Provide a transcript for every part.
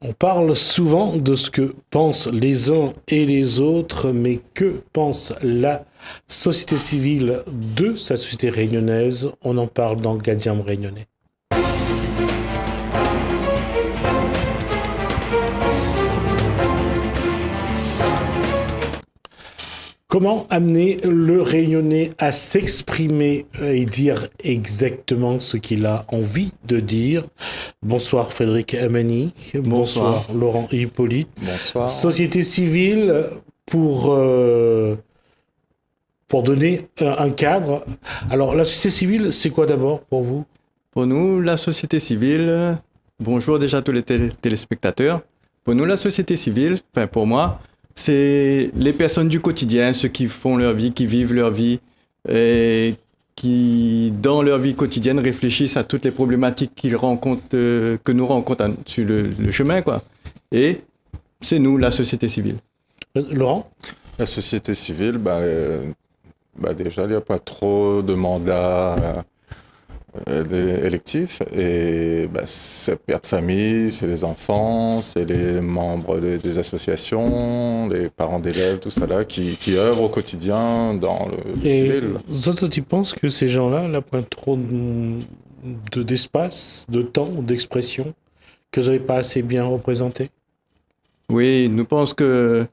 On parle souvent de ce que pensent les uns et les autres, mais que pense la société civile de sa société réunionnaise? On en parle dans Gadiam réunionnais. Comment amener le Réunionnais à s'exprimer et dire exactement ce qu'il a envie de dire? Bonsoir Frédéric Amani. Bonsoir Laurent Hippolyte. Bonsoir. Société civile pour donner un cadre. Alors la société civile, c'est quoi d'abord pour vous? Pour nous, la société civile, bonjour déjà à tous les téléspectateurs. Pour nous, la société civile, enfin pour moi, c'est les personnes du quotidien, ceux qui font leur vie, qui vivent leur vie et qui, dans leur vie quotidienne, réfléchissent à toutes les problématiques qu'ils rencontrent, que nous rencontrons sur le chemin, quoi. Et c'est nous, la société civile. Laurent? La société civile, déjà, il n'y a pas trop de mandats électifs et c'est père de famille, c'est les enfants, c'est les membres des associations, les parents d'élèves, tout ça là, qui œuvrent au quotidien dans le civil. Et tu penses que ces gens-là prennent trop d'espace, de temps, d'expression, que vous n'avez pas assez bien représenté? Oui, nous pensons que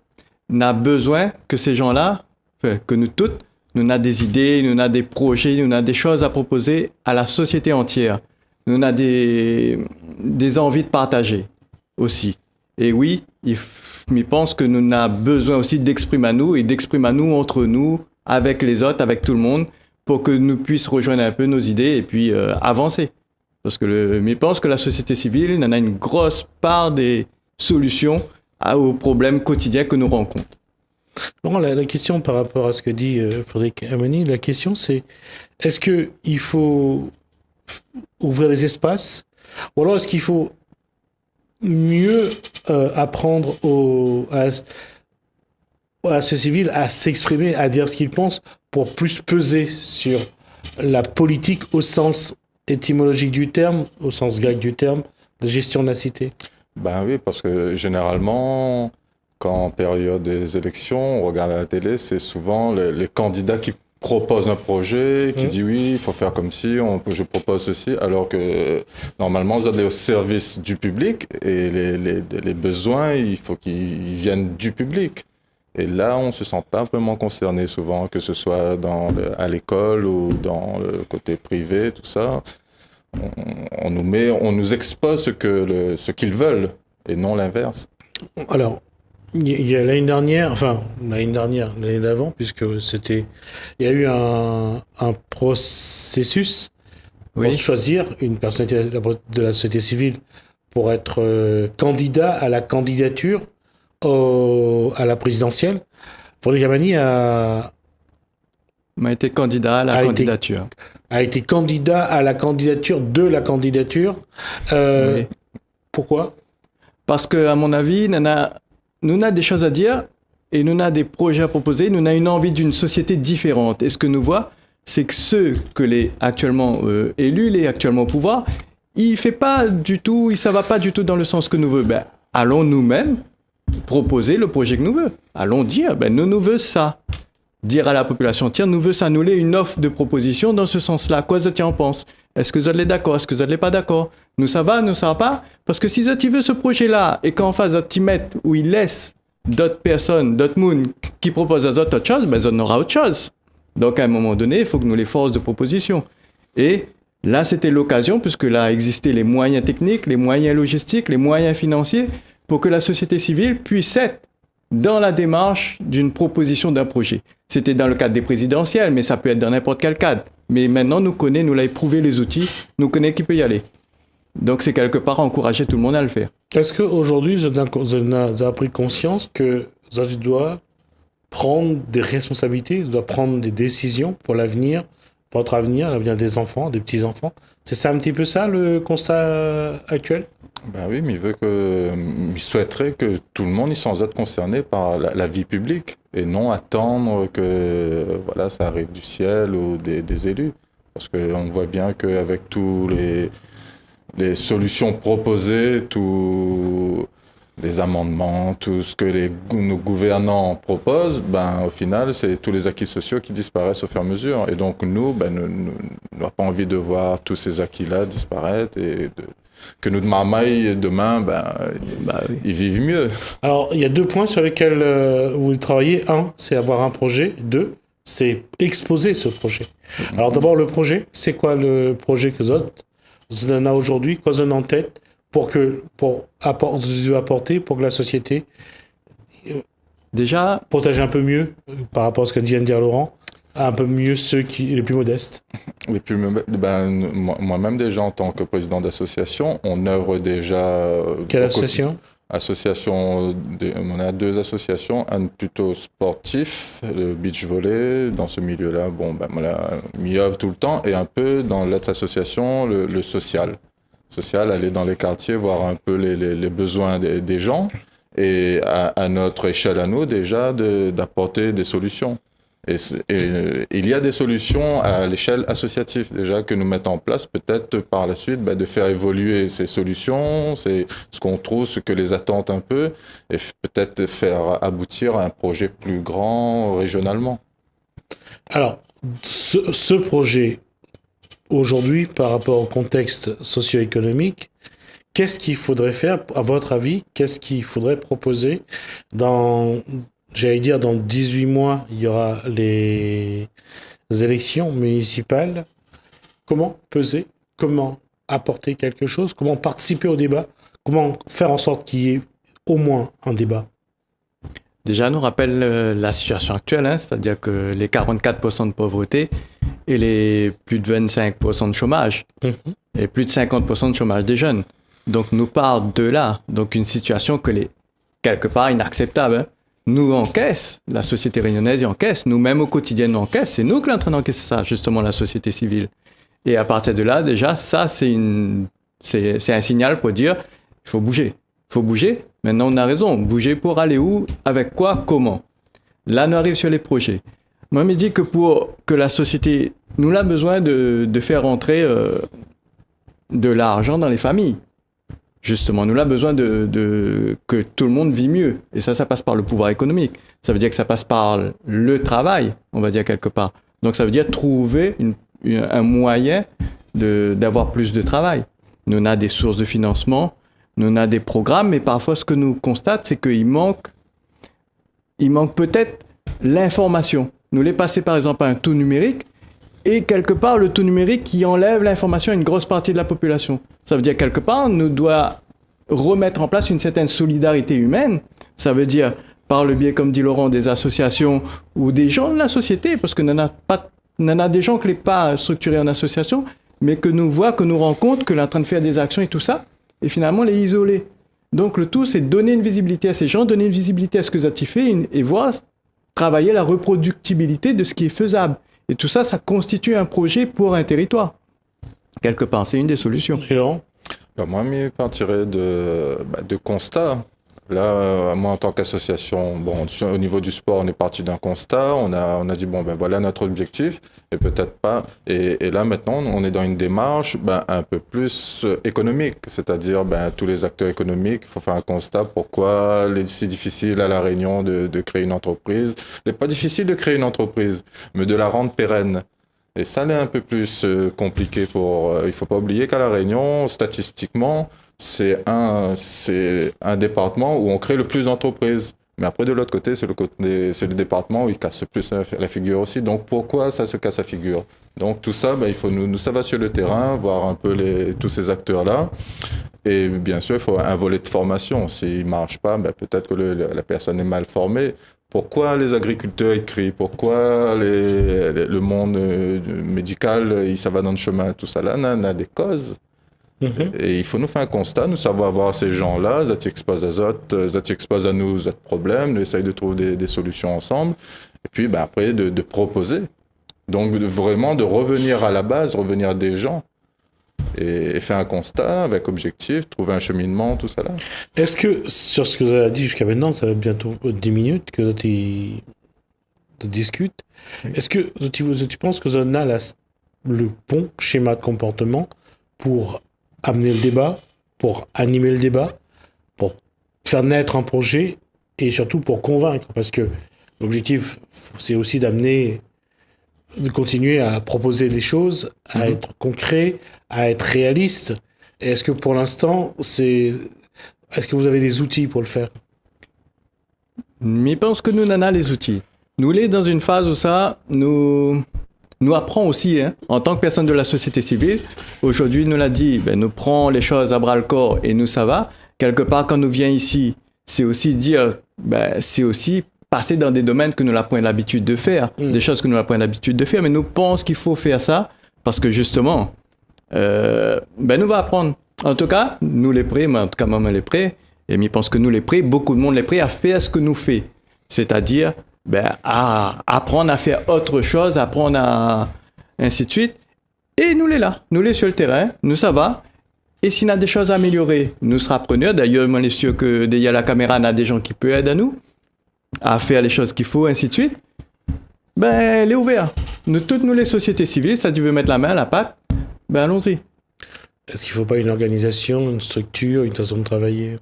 nous avons besoin que ces gens-là, que nous toutes, nous avons des idées, nous avons des projets, nous avons des choses à proposer à la société entière. Nous avons des envies de partager aussi. Et oui, je pense que nous avons besoin aussi d'exprimer à nous et d'exprimer à nous entre nous, avec les autres, avec tout le monde, pour que nous puissions rejoindre un peu nos idées et puis avancer. Parce que je pense que la société civile en a une grosse part des solutions aux problèmes quotidiens que nous rencontrons. Laurent, la question par rapport à ce que dit Frédéric Amani, la question c'est, est-ce qu'il faut ouvrir les espaces ou alors est-ce qu'il faut mieux apprendre à la société civile à s'exprimer, à dire ce qu'il pense pour plus peser sur la politique au sens étymologique du terme, au sens grec du terme, de gestion de la cité? Ben oui, parce que généralement, quand en période des élections, on regarde à la télé, c'est souvent les candidats qui proposent un projet, qui dit oui, il faut faire comme si, je propose ceci, alors que normalement, vous allez au service du public et les besoins, il faut qu'ils viennent du public. Et là, on se sent pas vraiment concerné souvent, que ce soit à l'école ou dans le côté privé, tout ça. On nous expose ce qu'ils veulent et non l'inverse. Alors, il y a l'année d'avant, puisque il y a eu un processus pour choisir une personnalité de la société civile pour être candidat à la candidature à la présidentielle. Frédéric Amani a été candidat à la candidature. A été candidat à la candidature de la candidature. Oui. Pourquoi? Parce que, à mon avis, nous avons des choses à dire et nous avons des projets à proposer. Nous avons une envie d'une société différente. Et ce que nous voyons, c'est que ceux que les actuellement élus, les actuellement au pouvoir, il ça va pas du tout dans le sens que nous voulons. Allons nous-mêmes proposer le projet que nous voulons. Allons dire, nous voulons ça. Dire à la population, tiens, nous voulons ça, nous voulons une offre de proposition dans ce sens-là. Quoi tu en penses? Est-ce que vous êtes d'accord? Est-ce que vous n'êtes pas d'accord? Nous, ça va pas? Parce que si tu veux ce projet-là et qu'en face, tu mettre où il laisse d'autres personnes, d'autres mondes qui proposent à d'autres choses, on aura autre chose. Donc, à un moment donné, il faut que nous les forces de proposition. Et là, c'était l'occasion, puisque là existaient les moyens techniques, les moyens logistiques, les moyens financiers, pour que la société civile puisse être dans la démarche d'une proposition d'un projet. C'était dans le cadre des présidentielles, mais ça peut être dans n'importe quel cadre. Mais maintenant, nous l'avons éprouvé les outils, nous connaissons qui peut y aller. Donc, c'est quelque part encourager tout le monde à le faire. Est-ce qu'aujourd'hui, vous avez pris conscience que vous doivez prendre des responsabilités, vous devez prendre des décisions pour l'avenir, votre avenir, l'avenir des enfants, des petits-enfants? C'est ça un petit peu ça, le constat actuel? Oui, mais il souhaiterait que tout le monde s'en soit concerné par la vie publique et non attendre que ça arrive du ciel ou des élus. Parce qu'on voit bien qu'avec tous les solutions proposées, tout les amendements, tout ce que nos gouvernants proposent, ben, au final, c'est tous les acquis sociaux qui disparaissent au fur et à mesure. Et donc, nous, ben, nous n'avons pas envie de voir tous ces acquis-là disparaître que nous de marmaille, demain, ben, oui. ils vivent mieux. Alors, il y a 2 points sur lesquels vous travaillez. 1, c'est avoir un projet. 2, c'est exposer ce projet. Alors, d'abord, le projet. C'est quoi le projet que vous en avez aujourd'hui? Quoi vous en avez en tête pour apporter pour que la société Déjà, protège un peu mieux, par rapport à ce que vient de dire Laurent, un peu mieux ceux les plus modestes? Moi-même, déjà, en tant que président d'association, on œuvre déjà... Quelle association? On a 2 associations, un plutôt sportif, le beach volley, dans ce milieu-là, m'y œuvre tout le temps, et un peu dans l'autre association, le social. Social, aller dans les quartiers, voir un peu les besoins des gens, et à notre échelle à nous, déjà, d'apporter des solutions. Et il y a des solutions à l'échelle associative déjà que nous mettons en place, peut-être par la suite de faire évoluer ces solutions, c'est ce qu'on trouve, ce que les attentes un peu, et peut-être faire aboutir à un projet plus grand régionalement. Alors, ce projet, aujourd'hui, par rapport au contexte socio-économique, qu'est-ce qu'il faudrait faire, à votre avis, qu'est-ce qu'il faudrait proposer dans 18 mois, il y aura les élections municipales. Comment peser? Comment apporter quelque chose? Comment participer au débat? Comment faire en sorte qu'il y ait au moins un débat? déjà, nous rappelle la situation actuelle, c'est-à-dire que les 44% de pauvreté et les plus de 25% de chômage, et plus de 50% de chômage des jeunes. Donc, nous parle de là. Donc, une situation que quelque part inacceptable. Nous encaisse, la société réunionnaise y encaisse, nous-mêmes au quotidien nous encaisse, c'est nous qui sommes en train d'encaisser ça, justement la société civile. Et à partir de là, déjà, ça c'est un signal pour dire, il faut bouger. Il faut bouger, maintenant on a raison, bouger pour aller où, avec quoi, comment. Là, nous arrivons sur les projets. Moi, je me dis que pour que la société, nous a besoin de faire entrer de l'argent dans les familles. Justement, nous avons besoin que tout le monde vit mieux. Et ça passe par le pouvoir économique. Ça veut dire que ça passe par le travail, on va dire quelque part. Donc, ça veut dire trouver un moyen d'avoir plus de travail. Nous avons des sources de financement, nous avons des programmes, mais parfois, ce que nous constatons, c'est qu'il manque peut-être l'information. Nous l'avons passé, par exemple, à un tout numérique, et quelque part, le tout numérique qui enlève l'information à une grosse partie de la population. Ça veut dire, quelque part, nous doit remettre en place une certaine solidarité humaine. Ça veut dire, par le biais, comme dit Laurent, des associations ou des gens de la société, parce que nous avons des gens qui ne sont pas structurés en association, mais que nous voient, que nous rencontrent, que l'on est en train de faire des actions et tout ça, et finalement les isoler. Donc le tout, c'est donner une visibilité à ces gens, donner une visibilité à ce que Zati fait, et voir travailler la reproductibilité de ce qui est faisable. Et tout ça, ça constitue un projet pour un territoire. Quelque part, c'est une des solutions. Et Laurent? Moi, je partirais de constats. Là, moi, en tant qu'association, au niveau du sport, on est parti d'un constat. On a dit, voilà notre objectif, et peut-être pas. Et là, maintenant, on est dans une démarche un peu plus économique. C'est-à-dire, tous les acteurs économiques, il faut faire un constat. Pourquoi c'est difficile à La Réunion de créer une entreprise? Il n'est pas difficile de créer une entreprise, mais de la rendre pérenne. Et ça, c'est un peu plus compliqué il faut pas oublier qu'à La Réunion, statistiquement, c'est un département où on crée le plus d'entreprises. Mais après, de l'autre côté, c'est le département où il casse le plus la figure aussi. Donc, pourquoi ça se casse la figure? Donc, tout ça, il faut ça va sur le terrain, voir un peu tous ces acteurs-là. Et bien sûr, il faut un volet de formation. S'il ne marche pas, peut-être que la personne est mal formée. Pourquoi les agriculteurs écrivent? Pourquoi le monde médical, ça va dans le chemin? Tout ça là, on a des causes. Et il faut nous faire un constat, nous savoir voir ces gens-là, Zati expose à Zot, Zati expose à nous notre problème, nous essayer de trouver des solutions ensemble, et puis après de proposer. Donc vraiment de revenir à la base, revenir des gens, et faire un constat avec objectif, trouver un cheminement, tout ça là. Est-ce que, sur ce que vous avez dit jusqu'à maintenant, ça va bientôt 10 minutes que Zati discute, est-ce que tu penses que Zona a le bon schéma de comportement pour amener le débat, pour animer le débat, pour faire naître un projet et surtout pour convaincre. Parce que l'objectif, c'est aussi de continuer à proposer des choses, à être concret, à être réaliste. Et est-ce que pour l'instant, est-ce que vous avez des outils pour le faire? Mais je pense que nous en avons les outils. Nous sommes dans une phase où ça nous apprend aussi, hein, en tant que personne de la société civile. Aujourd'hui, nous l'a dit, nous prenons les choses à bras le corps et nous, ça va. Quelque part, quand nous venons ici, c'est aussi dire, c'est aussi passer dans des domaines que nous n'avons pas l'habitude de faire, des choses que nous n'avons pas l'habitude de faire, mais nous pensons qu'il faut faire ça parce que justement, nous va apprendre. En tout cas, nous les prêts, mais en tout cas, maman les prêts, et je pense que nous les prêts, beaucoup de monde les prêts à faire ce que nous fait. C'est-à-dire, à apprendre à faire autre chose, apprendre à ainsi de suite. Et nous les là, nous les sur le terrain, nous ça va. Et s'il y a des choses à améliorer, nous sera preneurs. D'ailleurs, moi, je suis sûr que derrière la caméra, il y a des gens qui peuvent aider à nous à faire les choses qu'il faut, ainsi de suite. Elle est ouverte. Toutes nous, les sociétés civiles, ça tu veux mettre la main à la pâte, allons-y. Est-ce qu'il ne faut pas une organisation, une structure, une façon de travailler?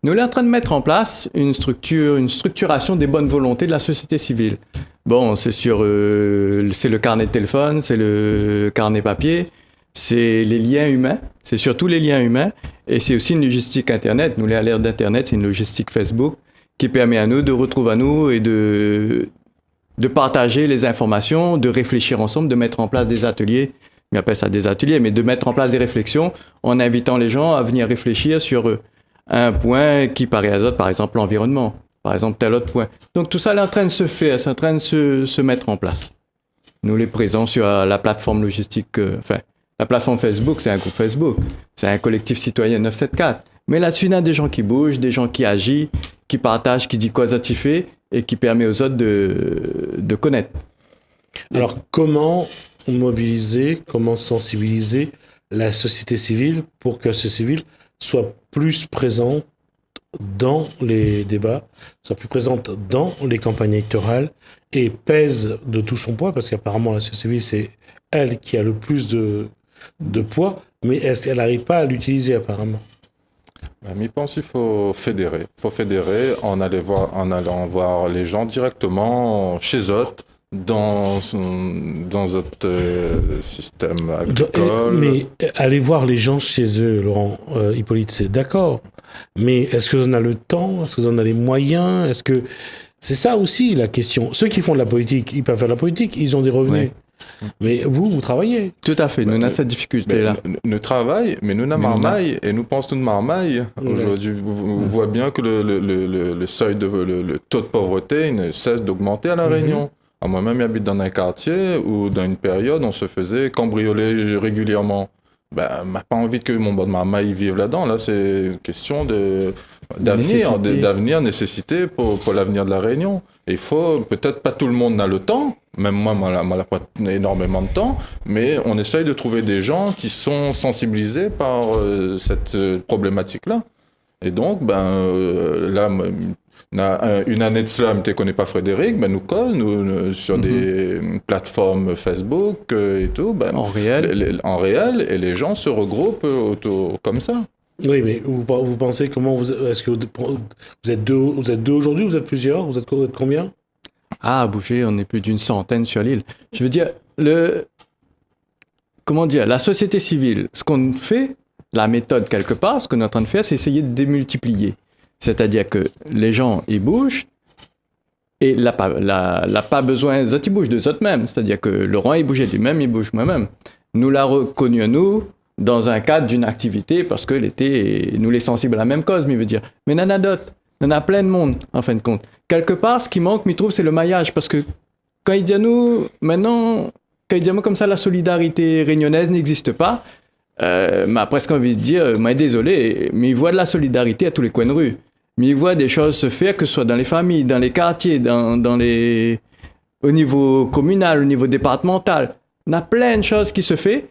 Nous sommes en train de mettre en place une structuration des bonnes volontés de la société civile. Bon, c'est le carnet de téléphone, c'est le carnet papier, c'est les liens humains, c'est surtout les liens humains, et c'est aussi une logistique Internet. Nous, à l'ère d'Internet, c'est une logistique Facebook qui permet à nous de retrouver à nous et de partager les informations, de réfléchir ensemble, de mettre en place des ateliers. On appelle ça des ateliers, mais de mettre en place des réflexions en invitant les gens à venir réfléchir sur un point qui paraît à d'autres, par exemple l'environnement, par exemple tel autre point. Donc tout ça est en train de se faire, c'est en train de se mettre en place. Nous les présents sur la plateforme logistique, la plateforme Facebook, c'est un groupe Facebook, c'est un collectif citoyen 974. Mais là-dessus, il y a des gens qui bougent, des gens qui agissent, qui partagent, qui disent quoi ça t'y fait et qui permet aux autres de connaître. Alors comment mobiliser, comment sensibiliser la société civile pour que la société civile soit plus présente dans les débats, soit plus présente dans les campagnes électorales et pèse de tout son poids, parce qu'apparemment la société civile, c'est elle qui a le plus de poids, mais elle n'arrive pas à l'utiliser apparemment. Je pense qu'il faut fédérer. Il faut fédérer en allant voir les gens directement chez eux, dans notre système agricole. Mais aller voir les gens chez eux, Laurent Hippolyte, c'est d'accord. Mais est-ce que vous en avez le temps? Est-ce que vous en avez les moyens? Est-ce que c'est ça aussi la question? Ceux qui font de la politique, ils peuvent faire de la politique, ils ont des revenus. Oui. Mais vous travaillez. Tout à fait, nous avons cette difficulté-là. Nous travaillons, mais nous avons marmaille, et nous pensons de marmaille. Aujourd'hui, vous voyez bien que le seuil le taux de pauvreté ne cesse d'augmenter à La Réunion. Moi-même, j'habite dans un quartier où, dans une période, on se faisait cambrioler régulièrement. M'a pas envie que mon bon de marmaille vive là-dedans. Là, c'est une question d'avenir, nécessité pour l'avenir de La Réunion. Il faut, peut-être pas tout le monde n'a le temps, même moi, n'a pas énormément de temps, mais on essaye de trouver des gens qui sont sensibilisés par cette problématique-là. Et donc, là, une année de cela, je ne connais pas Frédéric, nous cause sur des plateformes Facebook et tout. En réel. En réel, et les gens se regroupent autour comme ça. Oui, mais vous pensez comment est-ce que vous êtes deux aujourd'hui, vous êtes plusieurs, vous êtes combien? À bouger, on est plus d'une centaine sur l'île. Je veux dire, la société civile, ce qu'on fait, la méthode quelque part, ce qu'on est en train de faire, c'est essayer de démultiplier. C'est-à-dire que les gens, ils bougent, et là, pas besoin, les autres, ils bougent d'eux autres mêmes. C'est-à-dire que Laurent, il bougeait lui-même, il bouge moi-même. Nous l'a reconnu, nous, dans un cadre d'une activité, parce que nous les sensibles à la même cause, mais il veut dire. Mais il y en a d'autres, il y en a plein de monde, en fin de compte. Quelque part, ce qui manque, je trouve, c'est le maillage, parce que quand il dit à nous, maintenant, quand il dit à moi comme ça, la solidarité réunionnaise n'existe pas, m'a presque envie de dire, désolé, mais il voit de la solidarité à tous les coins de rue. Mais il voit des choses se faire, que ce soit dans les familles, dans les quartiers, au niveau communal, au niveau départemental. On a plein de choses qui se font.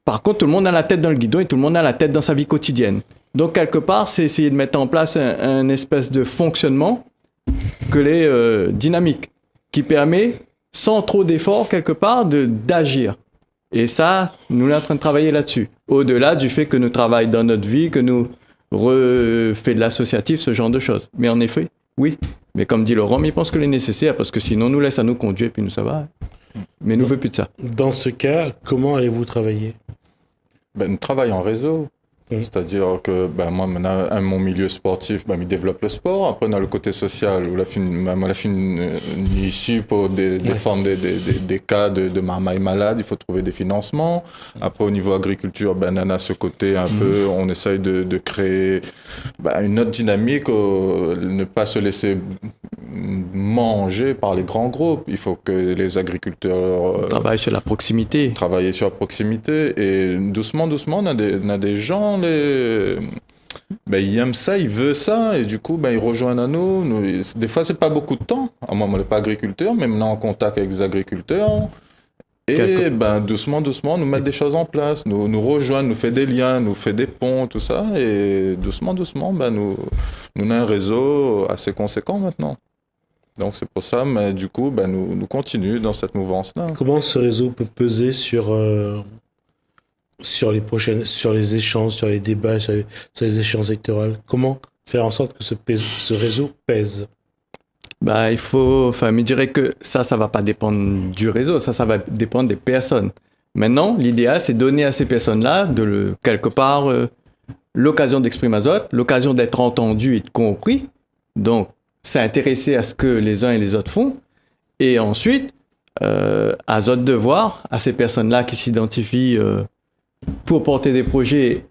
Par contre, tout le monde a la tête dans le guidon et tout le monde a la tête dans sa vie quotidienne. Donc, quelque part, c'est essayer de mettre en place un espèce de fonctionnement que les dynamiques, qui permet, sans trop d'efforts, quelque part, d'agir. Et ça, nous sommes en train de travailler là-dessus. Au-delà du fait que nous travaillons dans notre vie, que nous refait de l'associatif, ce genre de choses. Mais en effet, oui. Mais comme dit Laurent, il pense que les nécessaires, parce que sinon, nous laisse à nous conduire, puis nous, ça va. Mais nous, veut plus de ça. Dans ce cas, comment allez-vous travailler? Nous travaillons en réseau. C'est-à-dire que moi, maintenant, mon milieu sportif, il développe le sport. Après, on a le côté social, où la fin ici pour défendre des cas de marmailles malades, il faut trouver des financements. Après, au niveau agriculture, on a ce côté un peu, on essaye de créer une autre dynamique, ne pas se laisser manger par les grands groupes. Il faut que les agriculteurs travaillent sur la proximité. Travailler sur la proximité. Et doucement, on a des gens, ils aiment ça, ils veulent ça, et du coup, ils rejoignent à nous. Des fois, c'est pas beaucoup de temps. Moi, on n'est pas agriculteur, mais maintenant en contact avec les agriculteurs. Et doucement, nous mettre des choses en place, nous rejoindre, nous fait des liens, nous fait des ponts, tout ça. Et doucement, nous avons un réseau assez conséquent maintenant. Donc c'est pour ça, mais du coup, nous continuons dans cette mouvance-là. Comment ce réseau peut peser sur les échanges, sur les débats, sur les échéances électorales? Comment faire en sorte que ce réseau pèse? Je dirais que ça va pas dépendre du réseau, ça va dépendre des personnes. Maintenant, l'idéal, c'est donner à ces personnes-là, quelque part, l'occasion d'exprimer à autres, l'occasion d'être entendu et compris. Donc, s'intéresser à ce que les uns et les autres font. Et ensuite, à autres de voir, à ces personnes-là qui s'identifient pour porter des projets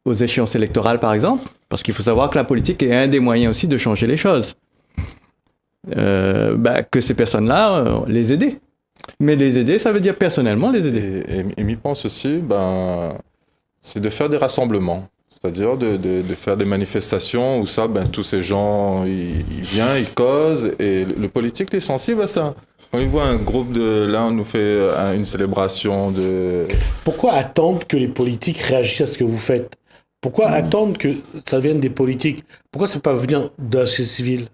aux échéances électorales, par exemple, parce qu'il faut savoir que la politique est un des moyens aussi de changer les choses. Que ces personnes-là, les aider. Mais les aider, ça veut dire personnellement les aider. Et m'y pense aussi, c'est de faire des rassemblements. C'est-à-dire de faire des manifestations où ça, tous ces gens, ils viennent, ils causent, et le politique il est sensible à ça. Quand il voit un groupe là, on nous fait une célébration de... Pourquoi attendre que les politiques réagissent à ce que vous faites? Pourquoi attendre que ça vienne des politiques? Pourquoi ça ne peut pas venir de la société civile?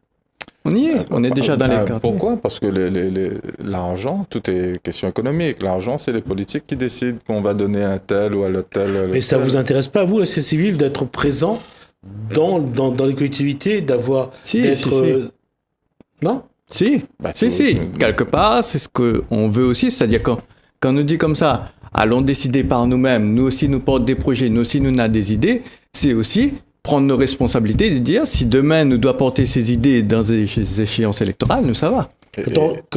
On y est, on est déjà dans les quartiers. Pourquoi? Parce que l'argent, tout est question économique. L'argent, c'est les politiques qui décident qu'on va donner à un tel ou à l'autre tel. Et ça ne vous intéresse pas, vous, la société civile, d'être présent dans les collectivités, Non? Si. Quelque part, c'est ce qu'on veut aussi. C'est-à-dire quand on nous dit comme ça, allons décider par nous-mêmes, nous aussi nous portons des projets, nous aussi nous avons des idées, c'est aussi prendre nos responsabilités et dire si demain nous doit porter ces idées dans des échéances électorales, nous ça va.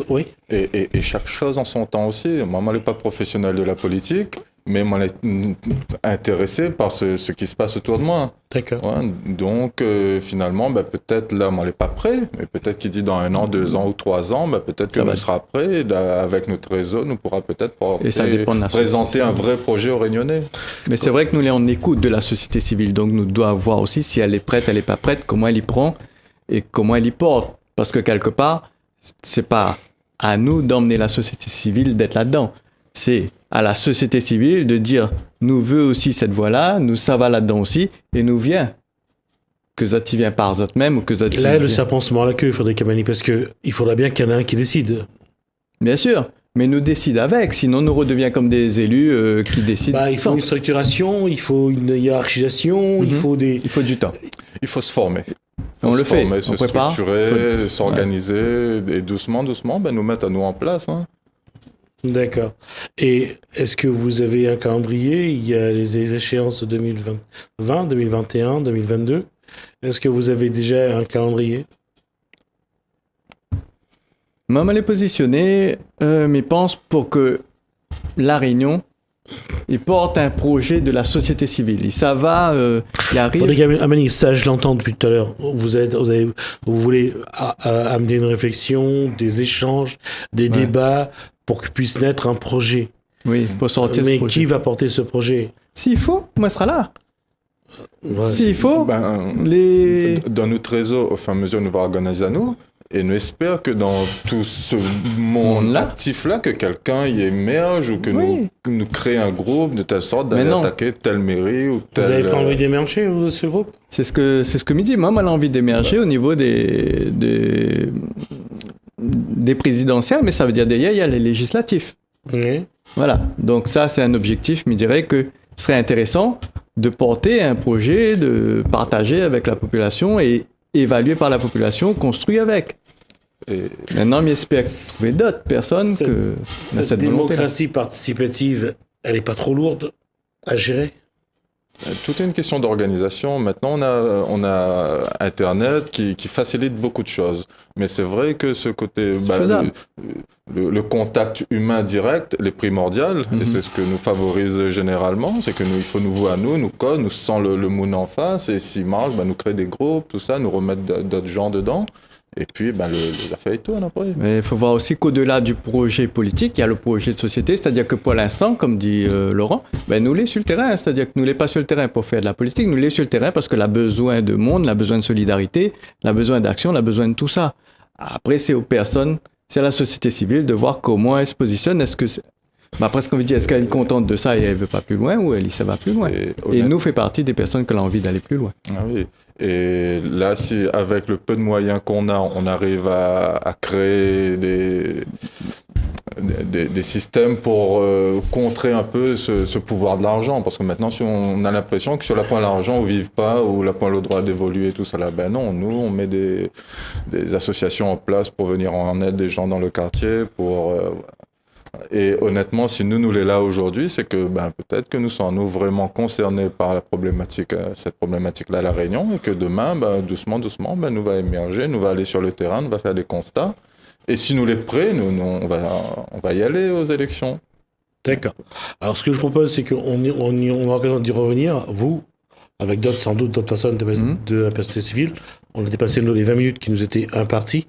Oui. Et chaque chose en son temps aussi. Moi, je n'ai pas professionnel de la politique, mais je suis intéressé par ce qui se passe autour de moi. D'accord. Ouais, donc, finalement, peut-être là, je n'ai pas prêt, mais peut-être qu'il dit dans 1 an, 2 ans ou 3 ans, peut-être que nous sera prêt. Et avec notre réseau, nous pourra peut-être présenter un vrai projet aux Réunionnais. Mais c'est vrai que nous, on écoute de la société civile, donc nous devons voir aussi si elle est prête, elle n'est pas prête, comment elle y prend et comment elle y porte. Parce que quelque part, c'est pas à nous d'emmener la société civile d'être là-dedans. C'est à la société civile de dire nous veut aussi cette voie-là, nous ça va là-dedans aussi, et nous vient. Que ça t'y vient par eux-mêmes ou que ça t'y vient. Là, le serpent se mord la queue, Frédéric Amani, parce qu'il faudra bien qu'il y en ait un qui décide. Bien sûr, mais nous décide avec, sinon nous redevient comme des élus qui décident. Il faut une structuration, il faut une hiérarchisation, il faut du temps. Il faut se former. On le fait, se structurer, s'organiser, et doucement, nous mettre à nous en place. Hein. D'accord. Et est-ce que vous avez un calendrier? Il y a les échéances 2020, 2021, 2022. Est-ce que vous avez déjà un calendrier? Moi, je l'ai positionné, mais pense pour que La Réunion il porte un projet de la société civile. Et ça va, il arrive... Amani, ça je l'entends depuis tout à l'heure. Vous voulez amener une réflexion, des échanges, des débats pour que puisse naître un projet. Oui, pour sortir ce projet. Mais qui va porter ce projet? S'il faut, moi je serai là. Ouais, s'il faut, dans notre réseau, au fur et à mesure, nous va organiser à nous. Et nous espérons que dans tout ce monde actif-là, que quelqu'un y émerge ou que nous crée un groupe de telle sorte d'aller attaquer telle mairie ou telle... Vous n'avez pas envie d'émerger, ce groupe? C'est ce que me dit. Moi, j'ai envie d'émerger au niveau des présidentielles, mais ça veut dire derrière, il y a les législatifs. Oui. Voilà. Donc ça, c'est un objectif, je dirais que ce serait intéressant de porter un projet, de partager avec la population et évaluer par la population, construit avec. Et Maintenant, j'espère trouver d'autres personnes Cette- que dans Cette cette volonté-là. démocratie participative, elle n'est pas trop lourde à gérer? tout est une question d'organisation. Maintenant, on a Internet qui facilite beaucoup de choses. Mais c'est vrai que ce côté, faisable. le contact humain direct, est primordial. Et c'est ce que nous favorise généralement. C'est que il faut nous voir nous code, nous sent le moon en face. Et s'il marche, nous créer des groupes, tout ça, nous remettre d'autres gens dedans. Et puis, la feuille tourne après. Mais il faut voir aussi qu'au-delà du projet politique, il y a le projet de société. C'est-à-dire que pour l'instant, comme dit Laurent, nous les sur le terrain. C'est-à-dire que nous les pas sur le terrain pour faire de la politique, nous les sur le terrain parce que la besoin de monde, la besoin de solidarité, la besoin d'action, la besoin de tout ça. Après, c'est aux personnes, c'est à la société civile de voir comment elle se positionne. Est-ce que après, ce qu'on veut dire, est-ce qu'elle est contente de ça et elle veut pas plus loin ou ça va plus loin? Et nous fait partie des personnes qui ont envie d'aller plus loin. Ah oui. Et là, si avec le peu de moyens qu'on a, on arrive à créer des systèmes pour contrer un peu ce pouvoir de l'argent. Parce que maintenant, si on a l'impression que sur la point de l'argent, on ne vive pas, ou la point le droit d'évoluer, tout ça là, non, nous, on met des associations en place pour venir en aide des gens dans le quartier, et honnêtement, si nous les là aujourd'hui, c'est que peut-être que nous sommes vraiment concernés par cette problématique-là à La Réunion, et que demain, doucement, nous va émerger, nous va aller sur le terrain, nous va faire des constats. Et si nous les prêts, on va y aller aux élections. D'accord. Alors, ce que je propose, c'est qu'on aura l'occasion d'y revenir. Vous, avec d'autres, sans doute, d'autres personnes de la société civile, on a dépassé les 20 minutes qui nous étaient imparties.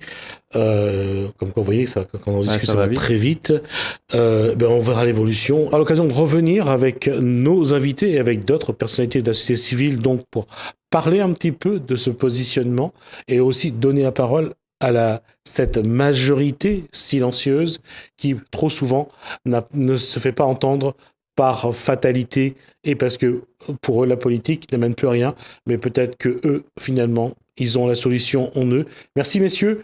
Comme quoi, vous voyez, quand on discute, ça va très vite. On verra l'évolution. À l'occasion de revenir avec nos invités et avec d'autres personnalités de la société civile, donc pour parler un petit peu de ce positionnement et aussi donner la parole à cette majorité silencieuse qui, trop souvent, ne se fait pas entendre par fatalité et parce que pour eux, la politique n'amène plus rien, mais peut-être que eux, finalement, ils ont la solution en eux. Merci, messieurs.